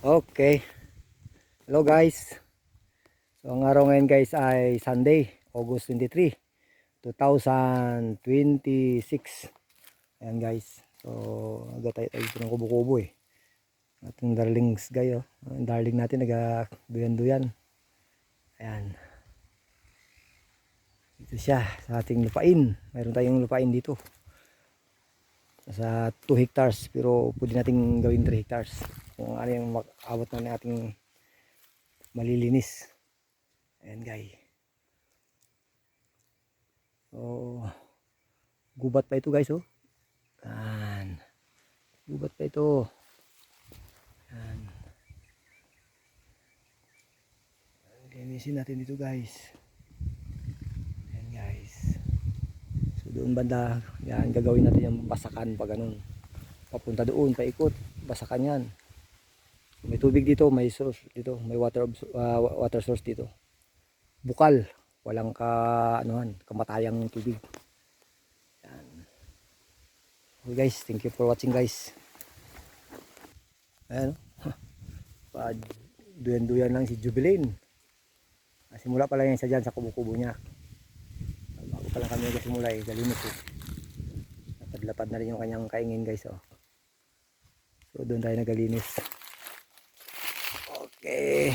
Okay. Hello guys. So ang araw ngayon guys ay Sunday, August 23, 2026. Ayan guys. So aga tayo dito ng kubo-kubo eh. Ating darlings guys oh. Ang darling natin nagaduyan-duyan. Ayan. Dito siya sa ating lupain. Mayroon tayong lupain dito. Nasa 2 hectares pero pwede nating gawin 3 hectares. Kung ano yung abot na nating malilinis. Ayan guys. So gubat pa ito guys oh. Ayan. Gubat pa ito. Ayan. Linisin natin dito guys. Ayan guys. So doon banda, yan gagawin natin yung basakan pa ganun. Papunta doon, paikot, basakan yan. So, may tubig dito, may source dito, may water source dito. Bukal, walang kamatayang tubig. Yan. Okay guys, thank you for watching guys. Ayan, duyan-duyan lang si Jubilin. Simula pa lang yan siya dyan sa kubo-kubo niya. Bago pa lang kami nagsimula eh, galimit eh. Lapad-lapad na rin yung kanyang kaingin guys oh. So doon tayo nagalinis. Okay.